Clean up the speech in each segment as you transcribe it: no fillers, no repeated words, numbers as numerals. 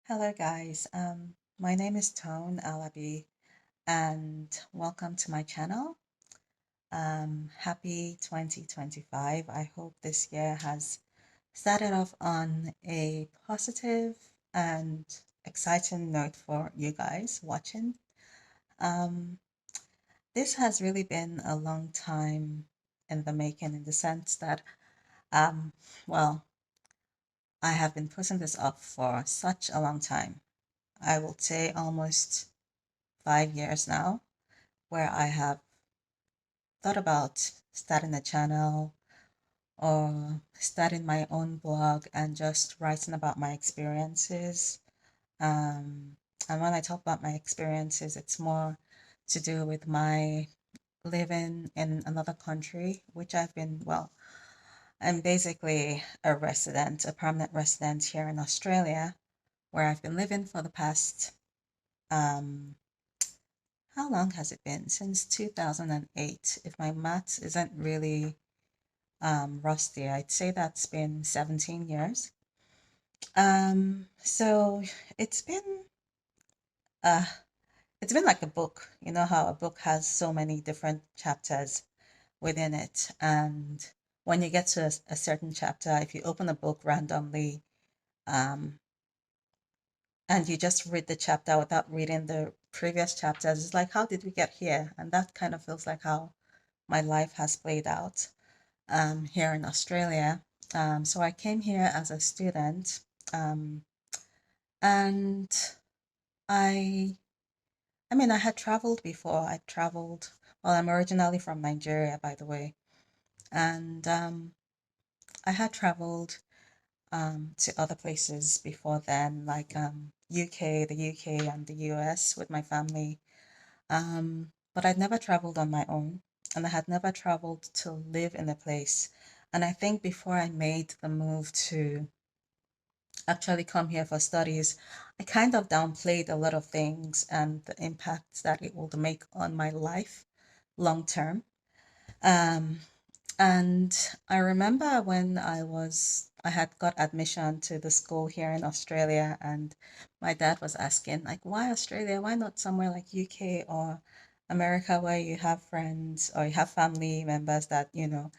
Hello, guys. My name is Tone Alabi, and welcome to my channel. Happy 2025. I hope this year has started off on a positive and exciting note for you guys watching. Um, this has really been a long time in the making, in the sense that, um, well, I have been putting this up for such a long time. I will say almost 5 years now, where I have thought about starting a channel or starting my own blog and just writing about my experiences. Um, and when I talk about my experiences, it's more to do with my living in another country, which I'm basically a resident, a permanent resident here in Australia, where I've been living for the past um, how long has it been? Since 2008. If my maths isn't really rusty, I'd say that's been 17 years. So it's been uh it's been like a book. You know how a book has so many different chapters within it, and when you get to a certain chapter, if you open a book randomly, um, and you just read the chapter without reading the previous chapters, it's like, how did we get here? And that kind of feels like how my life has played out here in Australia. So I came here as a student, um, and I, I mean, I had traveled before. I traveled. Well, I'm originally from Nigeria, by the way, and I had traveled to other places before then, like UK, the UK, and the US with my family. But I'd never traveled on my own, and I had never traveled to live in a place. And I think before I made the move to actually come here for studies, I kind of downplayed a lot of things and the impacts that it will make on my life long term. Um, and I remember when I had got admission to the school here in Australia, and my dad was asking, like, why Australia? Why not somewhere like UK or America where you have friends or you have family members that. And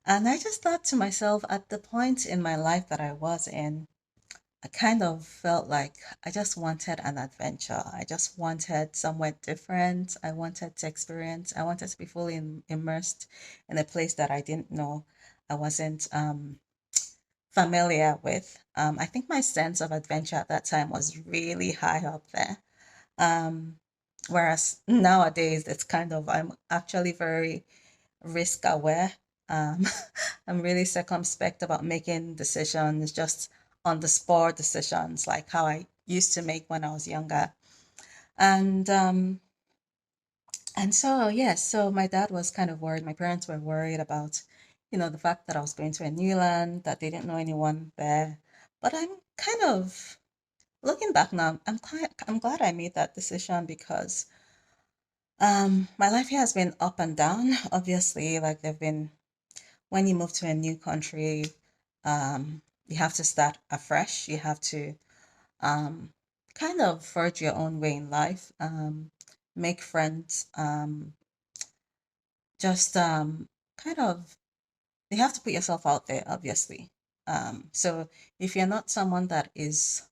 I just thought to myself, at the point in my life that I was in, I kind of felt like I just wanted an adventure. I just wanted somewhere different. I wanted to experience, I wanted to be fully immersed in a place that I didn't know, I wasn't familiar with. I think my sense of adventure at that time was really high up there. Um, Whereas nowadays, I'm actually very risk aware. Um, I'm really circumspect about making decisions, just on the spot decisions, like how I used to make when I was younger. And yes, so my dad was kind of worried. My parents were worried about, the fact that I was going to a new land, that they didn't know anyone there. But I'm kind of looking back now, I'm glad I made that decision because my life here has been up and down. Obviously, like there've been when you move to a new country, you have to start afresh. You have to um, kind of forge your own way in life, make friends, just kind of, you have to put yourself out there, obviously. So if you're not someone that is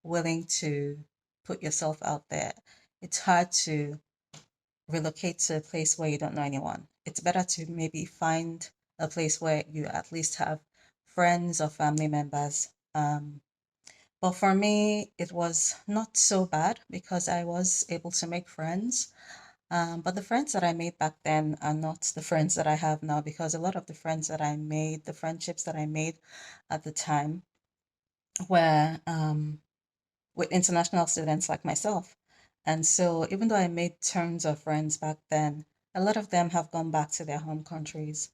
willing to put yourself out there, it's hard to relocate to a place where you don't know anyone. It's better to maybe find a place where you at least have friends or family members. But for me, it was not so bad because I was able to make friends. But the friends that I made back then are not the friends that I have now because a lot of the friends that I made, the friendships that I made at the time were with international students like myself. And so even though I made tons of friends back then, a lot of them have gone back to their home countries.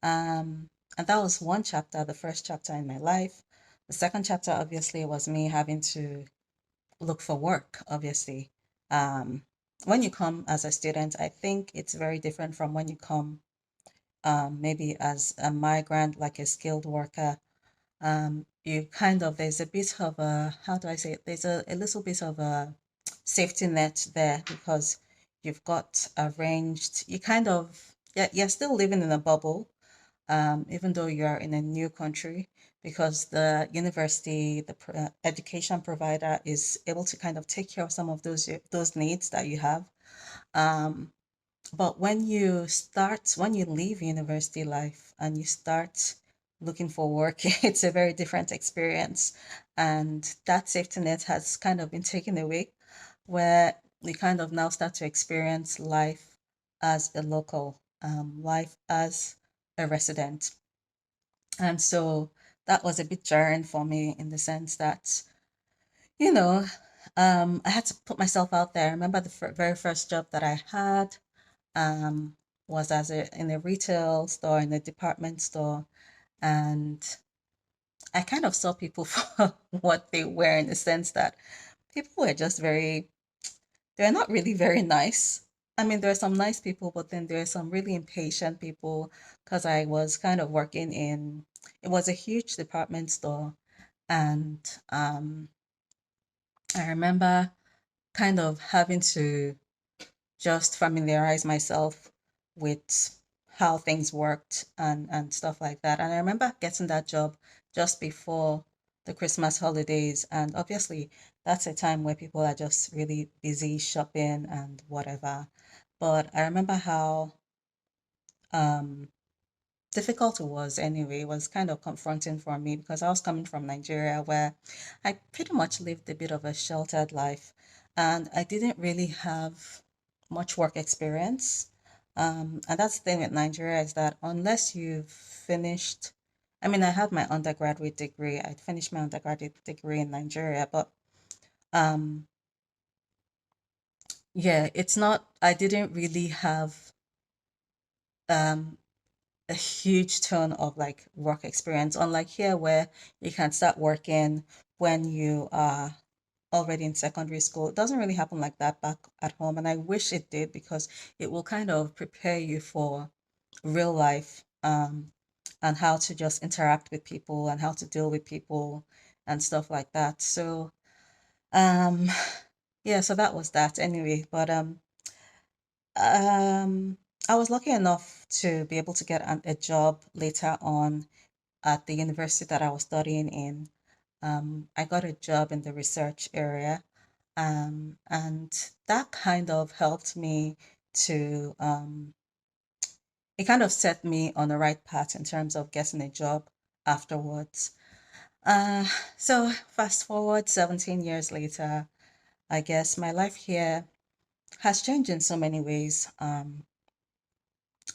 And that was one chapter, the first chapter in my life. The second chapter, obviously, was me having to look for work, obviously. Um, when you come as a student, I think it's very different from when you come maybe as a migrant, like a skilled worker. you kind of, there's a bit of a, how do I say it? There's a little bit of a safety net there because you've got arranged, you kind of, yeah, you're still living in a bubble, even though you are in a new country, because the university, the education provider is able to kind of take care of some of those needs that you have. Um, but when you leave university life and you start looking for work, it's a very different experience. And that safety net has kind of been taken away, where you kind of now start to experience life as a local, life as a resident. And so that was a bit jarring for me in the sense that, you know, I had to put myself out there. I remember the very first job that I had um, was in a retail store, in a department store, and I kind of saw people for what they were in the sense that people were just they're not really very nice. I mean, there are some nice people, but then there are some really impatient people because I was kind of working it was a huge department store, and um, I remember kind of having to just familiarize myself with how things worked and stuff like that. And I remember getting that job just before the Christmas holidays. And obviously, that's a time where people are just really busy shopping and whatever. But I remember how um, difficult it was anyway. It was kind of confronting for me because I was coming from Nigeria where I pretty much lived a bit of a sheltered life and I didn't really have much work experience. And that's the thing with Nigeria is that unless you've finished, I mean, I had my undergraduate degree, I finished my undergraduate degree in Nigeria, but um, yeah, it's not, I didn't really have um, a huge ton of like work experience, unlike here where you can start working when you are already in secondary school. It doesn't really happen like that back at home, and I wish it did because it will kind of prepare you for real life and how to just interact with people and how to deal with people and stuff like that. So um yeah, so that was that anyway. But um I was lucky enough to be able to get a job later on at the university that I was studying in. I got a job in the research area, and that kind of helped me to, it kind of set me on the right path in terms of getting a job afterwards. Uh, so fast forward 17 years later, I guess my life here has changed in so many ways.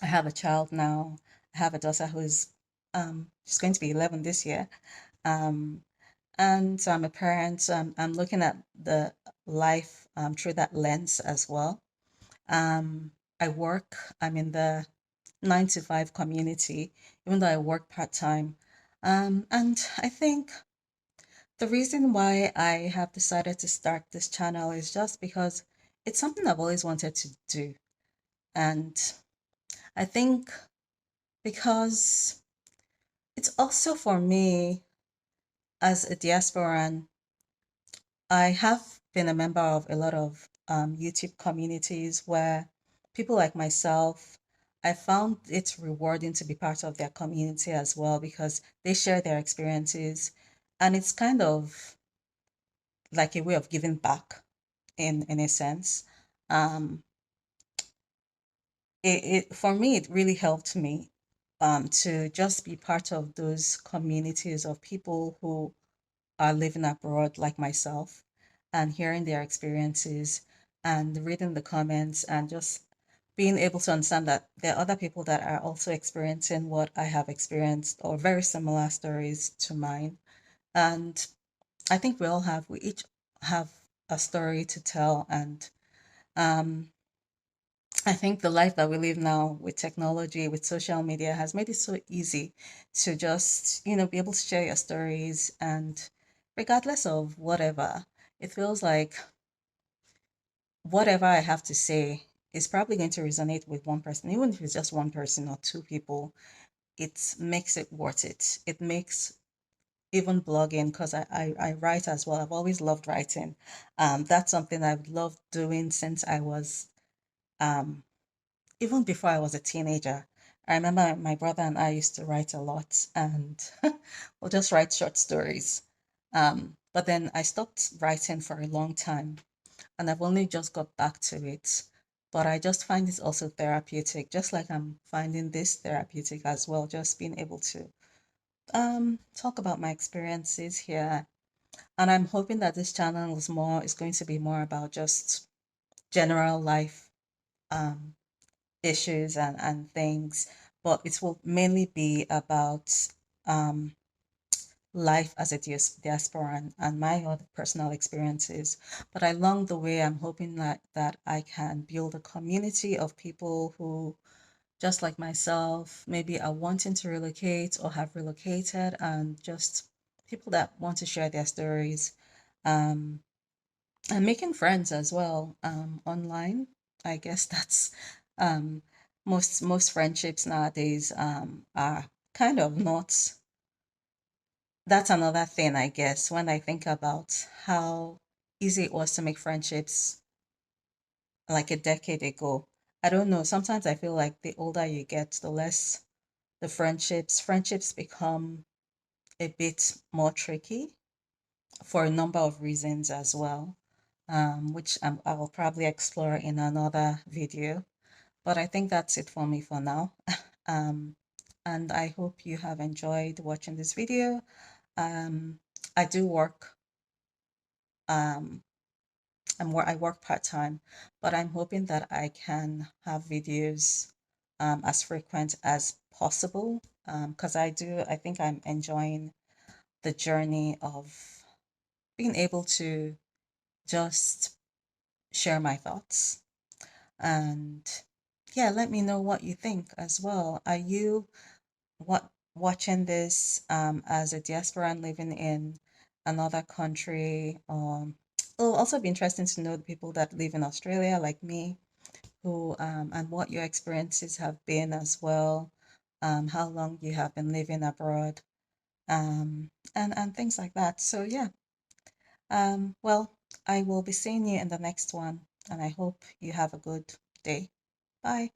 I have a child now. I have a daughter who's she's going to be 11 this year. Um, and so I'm a parent, so I'm looking at the life through that lens as well. I work, I'm in the 9 to 5 community, even though I work part time. And I think the reason why I have decided to start this channel is just because it's something I've always wanted to do. And I think because it's also for me as a diasporan, I have been a member of a lot of YouTube communities where people like myself, I found it rewarding to be part of their community as well because they share their experiences and it's kind of like a way of giving back in a sense. Um, for me, it really helped me to just be part of those communities of people who are living abroad like myself and hearing their experiences and reading the comments and just being able to understand that there are other people that are also experiencing what I have experienced or very similar stories to mine. And I think we each have a story to tell. And um, I think the life that we live now with technology, with social media has made it so easy to just, be able to share your stories and regardless of whatever, it feels like whatever I have to say is probably going to resonate with one person, even if it's just one person or two people, it makes it worth it. It makes even blogging, because I write as well. I've always loved writing. That's something I've loved doing since I was um, even before I was a teenager. I remember my brother and I used to write a lot, and we'll just write short stories. But then I stopped writing for a long time, and I've only just got back to it. But I just find it also therapeutic, just like I'm finding this therapeutic as well, just being able to talk about my experiences here. And I'm hoping that this channel is going to be more about just general life um issues and things, but it will mainly be about um life as a diaspora and my other personal experiences. But along the way, I'm hoping that I can build a community of people who, just like myself, maybe are wanting to relocate or have relocated, and just people that want to share their stories, um, and making friends as well, online. I guess that's um, most friendships nowadays are kind of not. That's another thing, I guess, when I think about how easy it was to make friendships like a decade ago. I don't know. Sometimes I feel like the older you get, the less the friendships become a bit more tricky for a number of reasons as well, which I will probably explore in another video. But I think that's it for me for now. um, and I hope you have enjoyed watching this video. Um, I do work um, I work part-time, but I'm hoping that I can have videos as frequent as possible, because I think I'm enjoying the journey of being able to just share my thoughts. And yeah, let me know what you think as well. Are you watching this as a diaspora and living in another country? It'll also be interesting to know the people that live in Australia, like me, who and what your experiences have been as well, how long you have been living abroad, and things like that. So yeah, well, I will be seeing you in the next one, and I hope you have a good day. Bye.